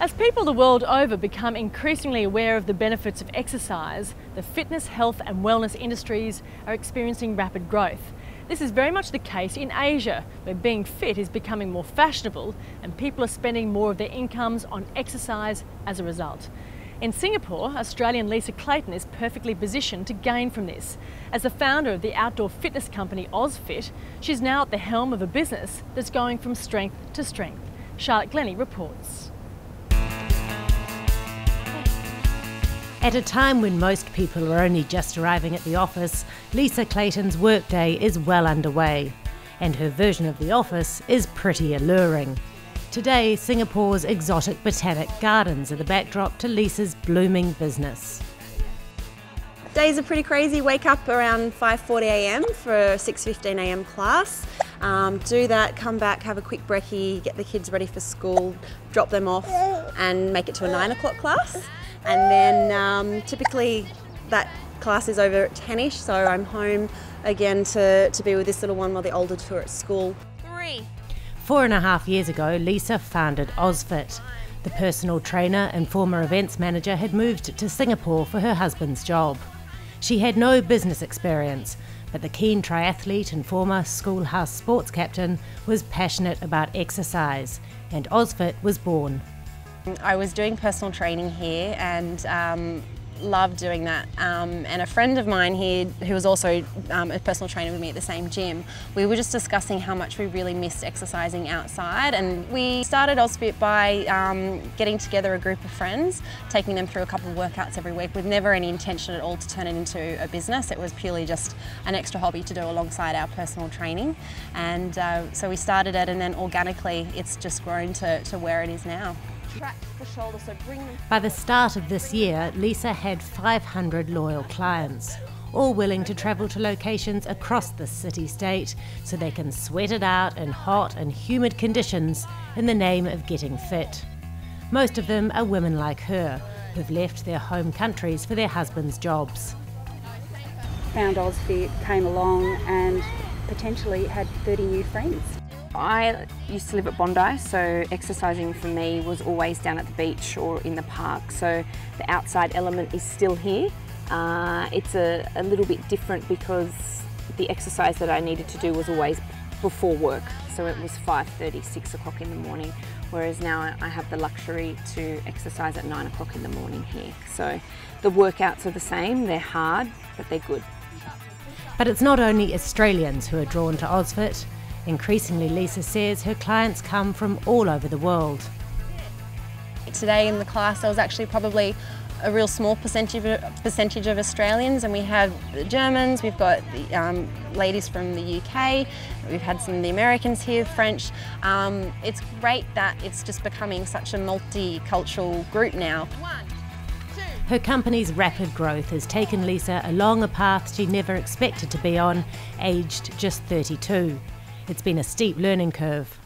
As people the world over become increasingly aware of the benefits of exercise, the fitness, health and wellness industries are experiencing rapid growth. This is very much the case in Asia, where being fit is becoming more fashionable and people are spending more of their incomes on exercise as a result. In Singapore, Australian Lisa Clayton is perfectly positioned to gain from this. As the founder of the outdoor fitness company OzFit, she's now at the helm of a business that's going from strength to strength. Charlotte Glennie reports. At a time when most people are only just arriving at the office, Lisa Clayton's workday is well underway, and her version of the office is pretty alluring. Today, Singapore's exotic botanic gardens are the backdrop to Lisa's blooming business. Days are pretty crazy. Wake up around 5:40 a.m. for a 6:15 a.m. class. Do that, come back, have a quick brekkie, get the kids ready for school, drop them off and make it to a 9 o'clock class. And then typically that class is over at 10ish, so I'm home again to be with this little one while the older two are at school. 4.5 years ago, Lisa founded OzFit. The personal trainer and former events manager had moved to Singapore for her husband's job. She had no business experience, but the keen triathlete and former schoolhouse sports captain was passionate about exercise, and OzFit was born. I was doing personal training here and loved doing that. And a friend of mine here, who was also a personal trainer with me at the same gym, we were just discussing how much we really missed exercising outside. And we started OzFit by getting together a group of friends, taking them through a couple of workouts every week with never any intention at all to turn it into a business. It was purely just an extra hobby to do alongside our personal training. And so we started it, and then organically it's just grown to where it is now. By the start of this year, Lisa had 500 loyal clients, all willing to travel to locations across the city-state so they can sweat it out in hot and humid conditions in the name of getting fit. Most of them are women like her, who've left their home countries for their husbands' jobs. Found OzFit, came along and potentially had 30 new friends. I used to live at Bondi, so exercising for me was always down at the beach or in the park, so the outside element is still here. It's a little bit different because the exercise that I needed to do was always before work, so it was 5:30, 6 o'clock in the morning, whereas now I have the luxury to exercise at 9 o'clock in the morning here. So the workouts are the same, they're hard, but they're good. But it's not only Australians who are drawn to OzFit. Increasingly, Lisa says her clients come from all over the world. Today in the class there was actually probably a real small percentage of Australians, and we have the Germans, we've got the, ladies from the UK, we've had some of the Americans here, French. It's great that it's just becoming such a multicultural group now. Her company's rapid growth has taken Lisa along a path she never expected to be on, aged just 32. It's been a steep learning curve.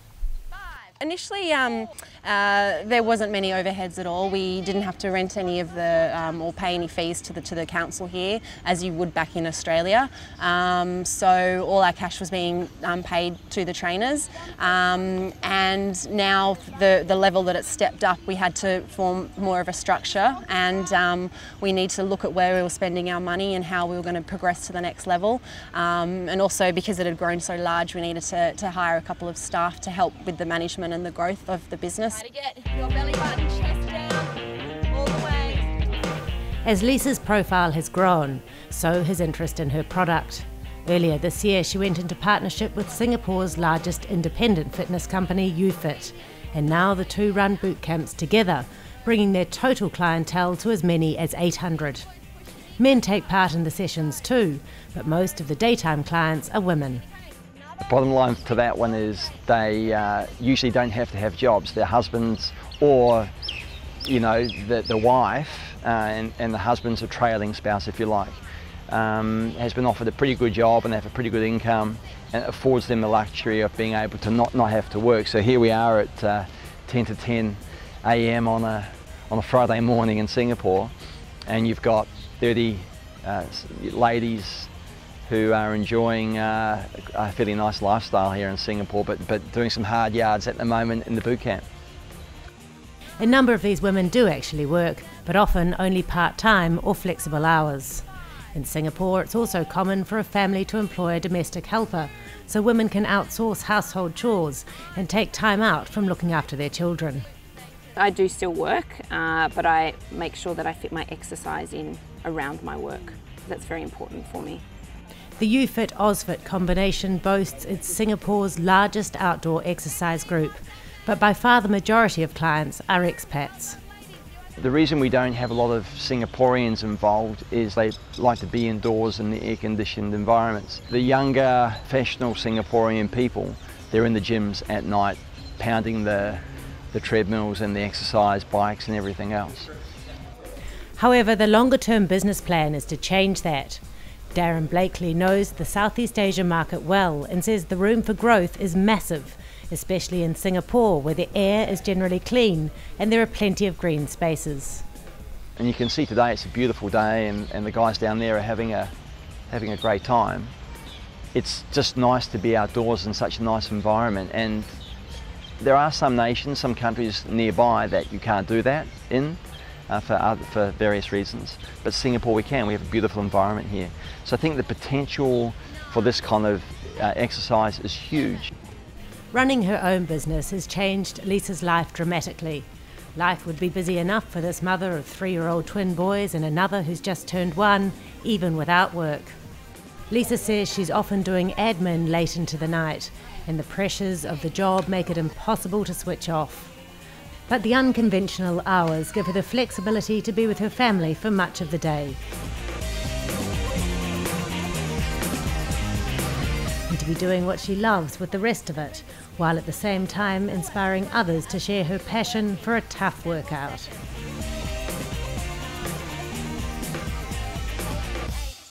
Initially, there wasn't many overheads at all. We didn't have to rent any of the or pay any fees to the council here, as you would back in Australia. So all our cash was being paid to the trainers, and now the level that it's stepped up, we had to form more of a structure, and we need to look at where we were spending our money and how we were going to progress to the next level. And also because it had grown so large, we needed to hire a couple of staff to help with the management and the growth of the business. Your belly button, chest down, all the way. As Lisa's profile has grown, so has interest in her product. Earlier this year, she went into partnership with Singapore's largest independent fitness company, UFit, and now the two run boot camps together, bringing their total clientele to as many as 800. Men take part in the sessions too, but most of the daytime clients are women. The bottom line to that one is they usually don't have to have jobs. Their husbands or, you know, the wife and the husband's a trailing spouse, if you like, has been offered a pretty good job and they have a pretty good income, and it affords them the luxury of being able to not have to work. So here we are at 10 to 10 a.m. on a Friday morning in Singapore, and you've got 30 ladies who are enjoying a fairly nice lifestyle here in Singapore, but doing some hard yards at the moment in the boot camp. A number of these women do actually work, but often only part-time or flexible hours. In Singapore, it's also common for a family to employ a domestic helper, so women can outsource household chores and take time out from looking after their children. I do still work, but I make sure that I fit my exercise in around my work. That's very important for me. The OzFit combination boasts it's Singapore's largest outdoor exercise group, but by far the majority of clients are expats. The reason we don't have a lot of Singaporeans involved is they like to be indoors in the air-conditioned environments. The younger, fashionable Singaporean people, they're in the gyms at night, pounding the treadmills and the exercise bikes and everything else. However, the longer-term business plan is to change that. Darren Blakely knows the Southeast Asia market well and says the room for growth is massive, especially in Singapore, where the air is generally clean and there are plenty of green spaces. And you can see today it's a beautiful day and the guys down there are having a great time. It's just nice to be outdoors in such a nice environment, and there are some nations, some countries nearby that you can't do that in for various reasons, but Singapore we can. We have a beautiful environment here. So I think the potential for this kind of exercise is huge. Running her own business has changed Lisa's life dramatically. Life would be busy enough for this mother of 3-year-old twin boys and another who's just turned 1, even without work. Lisa says she's often doing admin late into the night, and the pressures of the job make it impossible to switch off. But the unconventional hours give her the flexibility to be with her family for much of the day. And to be doing what she loves with the rest of it, while at the same time inspiring others to share her passion for a tough workout.